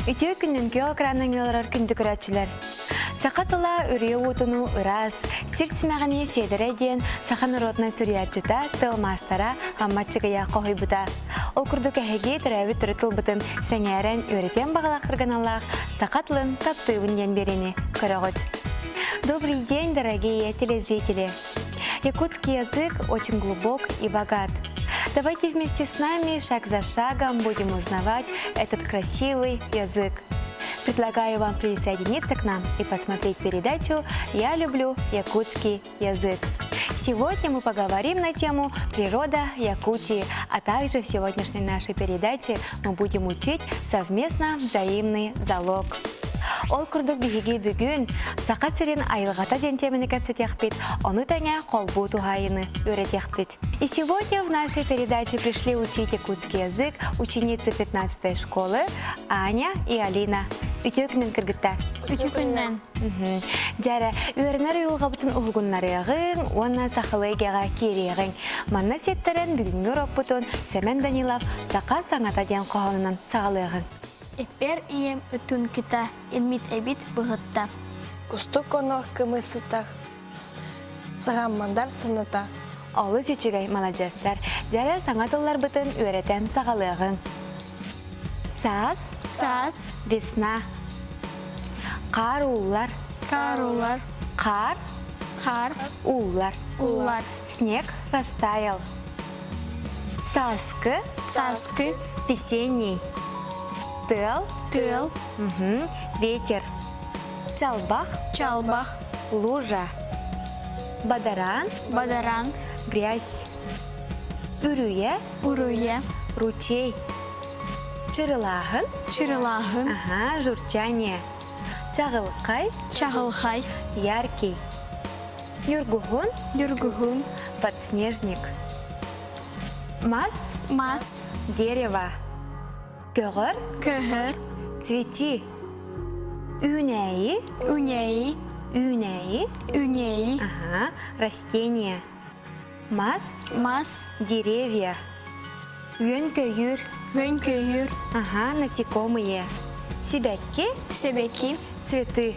Үтө күннен кео экранның еларар күнді көрәтшілер. Сақатыла үрие утыну ырас, сирсімәғіне седірі ден сақан ұротына сүриятчыта тылмастара ғамматчыға қойы бұта. Ол күрді кәхеге түрәуі түрітіл бұтын сәңәрен өретен бағалақтырған Аллах сақатлын таптывын ден берені көріғыд. Добрый день, дорогие телезрители! Якутский язык очень глубок и богат. Давайте вместе с нами шаг за шагом будем узнавать этот красивый язык. Предлагаю вам присоединиться к нам и посмотреть передачу «Я люблю якутский язык». Сегодня мы поговорим на тему «Природа Якутии», а также в сегодняшней нашей передаче мы будем учить совместно взаимный залог. Ол күрдік бігеге бүгін сақат сірен айылғата жентеміні кәпсетеқпет, оны тәңе қолбу туғайыны өретеқпет. И сегодня в нашей передаче пришли учить якутский язык ученицы 15-й школы Аня и Алина. Үтө күннен кіргітті? Үтө күннен. Жәрі, өрінер үйілға бұтын ұлғыннарығын, оны сақылығыға кереғын. Манна сеттерін бүгінгі рок бұтын Семен Данилов сақа саңата ден қоғанынан сағылығын. Эпер ием үтін кіта, елмит әбит бұғытта. Кусты конох кымысытақ, сағаммандар сыныта. Олы сүчігай молодестер, жәрі саңатылар бұтын өретен сағылығын. Саз, Саз, весна. Қар улар, карулар, қар, қар, улар. улар. Снег растаял. Саскы, Саскы, весенний. Тыл, тыл, ветер. Чалбах, чалбах, лужа. Бадаран, бадаран, грязь. Үрүе, уруе, ручей. Чырылағын, чырылағын, журчание. Чағылқай, чағылхай, яркий. Юргухун, юргухун, подснежник. Мас, мас, дерево. Көгір, көхір, цвети. Үнәйі, үнеи, үнәйі. үнеи, Растение. Мас, мас, деревья. Үйен-көйір, гөнкөйір, насекомые. Себәкке, себеки, цветы.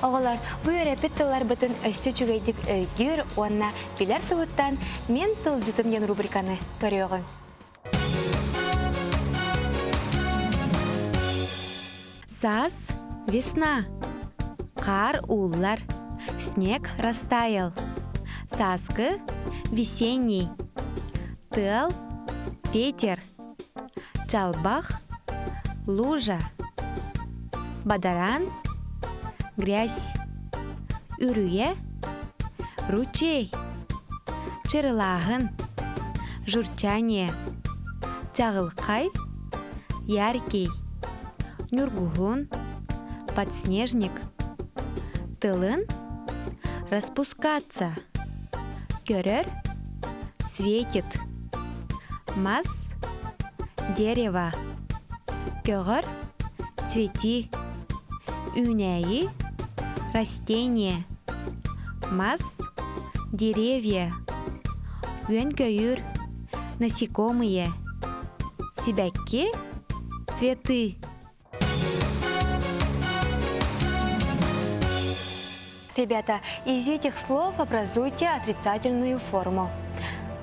Оғылар, бұл өрәпеттілер бұтын өсті жүгейдік өйдер, онына білер тұғыттан мен тыл жытым ен рубриканы көріғын. Саз, весна. Қар улар, снег растаял. Саскы, весенний. Тыл, ветер. Чалбах, лужа. Бадаран, грязь. Үрүе, ручей. Чырылағын, журчание. Чағылқай, яркий. Нюргугун, подснежник. Тылын, распускаться. Көрер, светит. Мас, дерево. Көгір, цвети. Үнәйі, растение. Мас, деревья. Үйен-көйір, насекомые. Себәкке, цветы. Ребята, из этих слов образуйте отрицательную форму.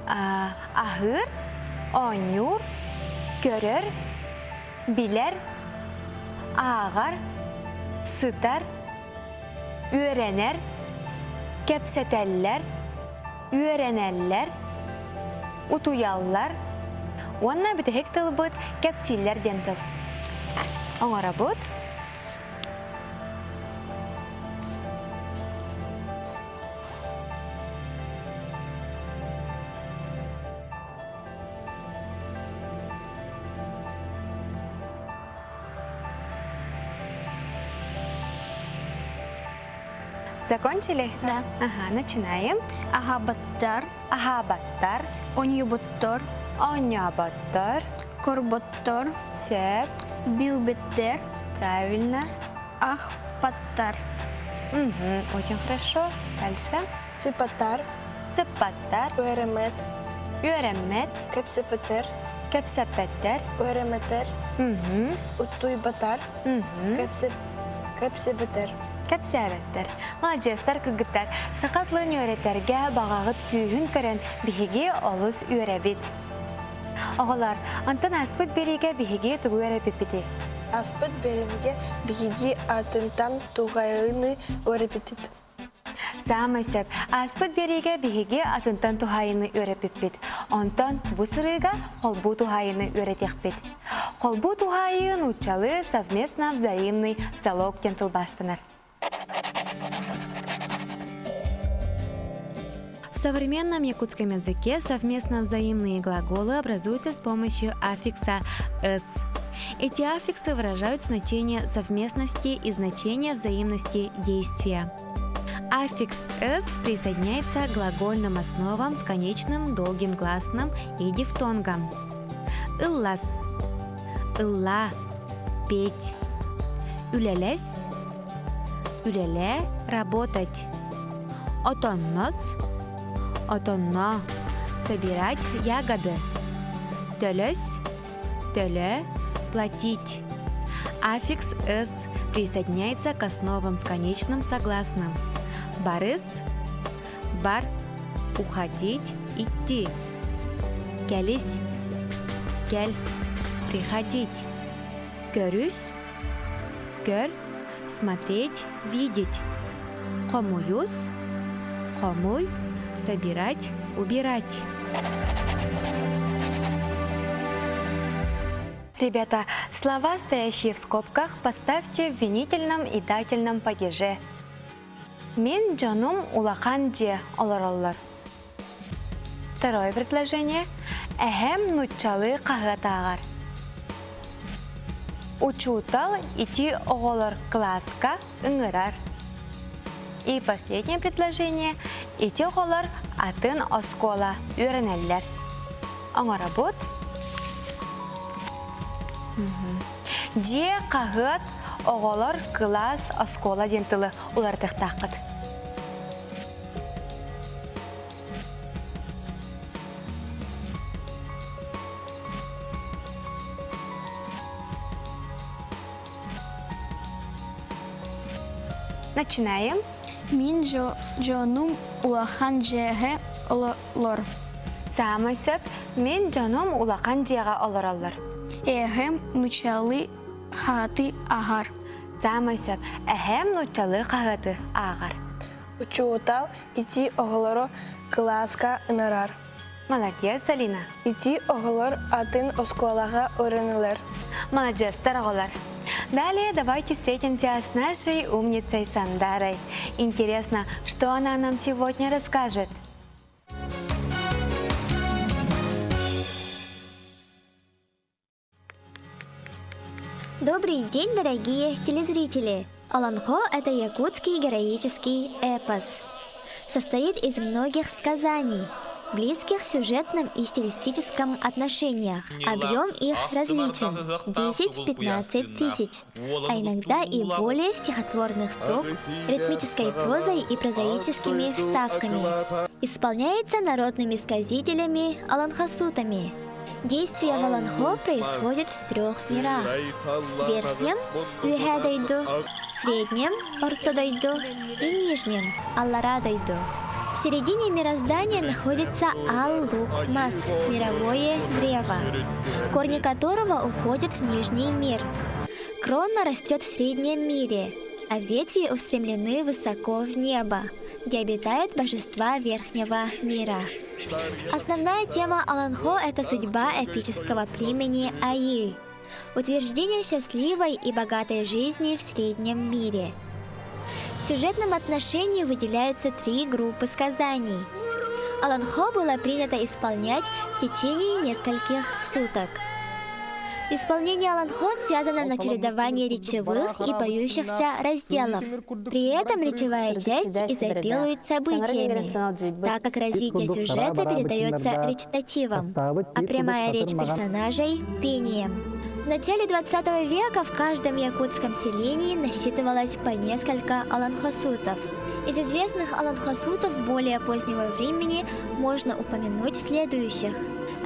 Ахыр, онюр, көрер, билер, ағар, сытар, үйренер, кепсетеллер, үйренеллер, утуяллар. Онна бітігік тыл бұд кепсиллер ден тыл. Оңара бұд. Закончили? Да. Начинаем. Ахабаттар, Ахабаттар, онюбуттор, онябаттар, корботтор, сеп, билбеттер, правильно. ахпаттар. Очень хорошо. Дальше. Сыпатар, Сыпаттар, уэремет, үйремет, кепсепетер, Кепсеппеттер. Өреметер. Уттуйбатар. Кепсебетер. Кепсәбеттер. Молодецтар кыгыттар. Сақатлын өретерге бағағыт күйін көрін бігеге олыс өребет. Оғылар, антын аспыт береге бігеге тұғы өребеппеті. Аспыт беренге бігеге атынтан туғайыны өребетет. Самый сөп, аспыт береге бігеге атынтан тұғайыны өребеппет. Онтан бұ сырыға қолбу тұғайыны өретекпет. Қолбу тұғайын учалы совместно взаимный залог тентылбастынар. В современном якутском языке совместно взаимные глаголы образуются с помощью аффикса «с». Эти аффиксы выражают значение совместности и значение взаимности действия. Аффикс «с» присоединяется к глагольным основам с конечным долгим гласным и дифтонгом. Ыллас, ылла, петь. Үлелес, үлеле, работать. Отоннос, отонно, собирать ягоды. Төлөс, төлө, платить. Аффикс «с» присоединяется к основам с конечным согласным. Барыс, бар, уходить, идти. Келись, кель, приходить. Көрүс, көр, смотреть, видеть. Комуюс, комуй, собирать, убирать. Ребята, слова, стоящие в скобках, поставьте в винительном и дательном падеже. Мен жаным улахан же олар. Второе предложение. Эхем нучалы кагатагар. Учутал ити оголар класска ыңырар. И последнее предложение. Ити оголар атын оскола үйренеллер. Аңа работ. Же кагат оголар класс оскола дентылы улардық тақыт. Начинаем. Мин жаным улахан жеге олор. Самый сөп, мен жаным улахан жеге олоралар. Эхем нучалы хаты агар. Самый сөп, эхем нучалы қағыты ағар. Учутал ити оголоро класска ынарар. Молодец, Алина. Ити оголор атын осколага өренелер. Молодец, дороголар. Далее давайте встретимся с нашей умницей Сандарой. Интересно, что она нам сегодня расскажет. Добрый день, дорогие телезрители! Аланхо – это якутский героический эпос. Состоит из многих сказаний, близких в сюжетном и стилистическом отношениях. Объем их различен – 10-15 тысяч, а иногда и более стихотворных строк, ритмической прозой и прозаическими вставками. Исполняется народными сказителями аланхасутами. Действие в Аланхо происходит в 3 мирах. В верхнем – Уэхэ-дойду, среднем – Орто-дойду и нижнем – Аллара-дойду. В середине мироздания находится Ал-Лук-Мас – мировое древо, корни которого уходят в нижний мир. Крона растет в среднем мире, а ветви устремлены высоко в небо, где обитают божества верхнего мира. Основная тема Аланхо – это судьба эпического племени Аи, утверждение счастливой и богатой жизни в среднем мире. В сюжетном отношении выделяются 3 группы сказаний. Аланхо было принято исполнять в течение нескольких суток. Исполнение Аланхо связано на чередовании речевых и поющихся разделов. При этом речевая часть изобилует событиями, так как развитие сюжета передается речитативом, а прямая речь персонажей – пением. В начале 20 века в каждом якутском селении насчитывалось по несколько аланхасутов. Из известных аланхасутов более позднего времени можно упомянуть следующих.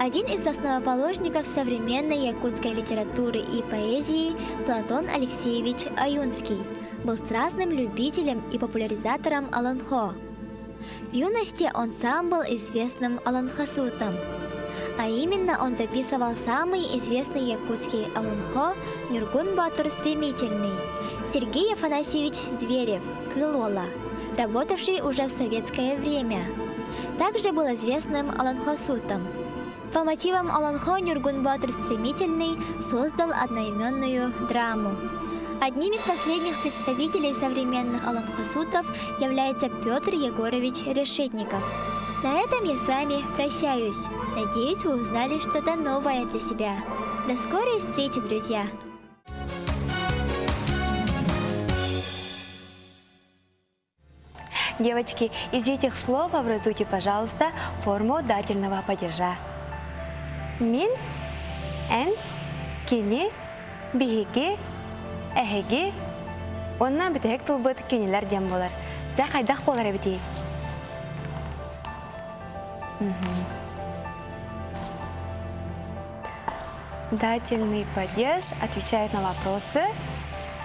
Один из основоположников современной якутской литературы и поэзии Платон Алексеевич Аюнский был страстным любителем и популяризатором аланхо. В юности он сам был известным аланхасутом, а именно он записывал самый известный якутский аланхо Нюргун Батур Стремительный, Сергей Афанасьевич Зверев, Кылола, работавший уже в советское время. Также был известным аланхасутом. По мотивам аланхо Нюргун Батур Стремительный создал одноименную драму. Одним из последних представителей современных аланхасутов является Петр Егорович Решетников. На этом я с вами прощаюсь. Надеюсь, вы узнали что-то новое для себя. До скорой встречи, друзья! Девочки, из этих слов образуйте, пожалуйста, форму дательного падежа. Мин, эн, кини, биһиги, эһиги. Оннан бүтәк тылбыт кинилер дем болар. Жа кайдак болар бити. Дательный падеж отвечает на вопросы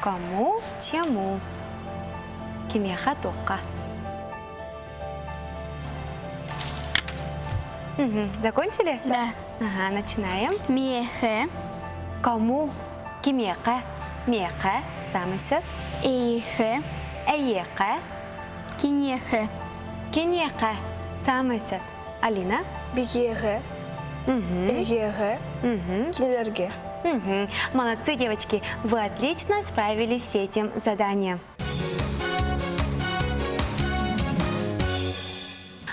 кому, чему. Кимеха тока. Закончили? Да. Ага, начинаем. Мехе, Кому? Кимеха. Меха. Самый сөп. эйхе, Эйеха. кинехе, Кинеха. Самый сөп. Алина? Бигеге, эгеге, кинелерге. Молодцы, девочки. Вы отлично справились с этим заданием.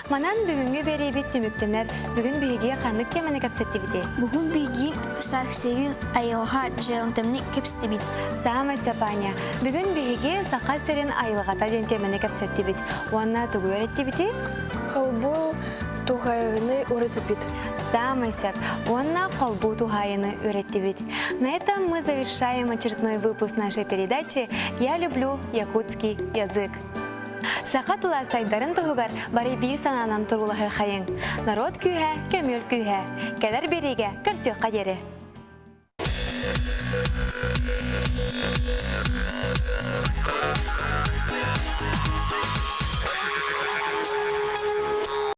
Манан бүгүнгү бери бит түмүктенер. Бүгүн биге канык кемени капсетти бите. Бүгін биги саксерин айылға жылымтымны кепстебит. Самый сапаня. Бүгүн биге сака серин айылгата ден темени капсетти бит. Уанна тугу öğretti бити? Колбу тугайыны уретипит. Самый сап. Уанна колбу тухайыны öğretti бит. На этом мы завершаем очередной выпуск нашей передачи «Я люблю якутский язык». Сақатыла сайдарын тұғығар бары бір сананан тұрулығы қайын. Народ күйе, көмел күйе. Кәлер береге, көрсек қадері.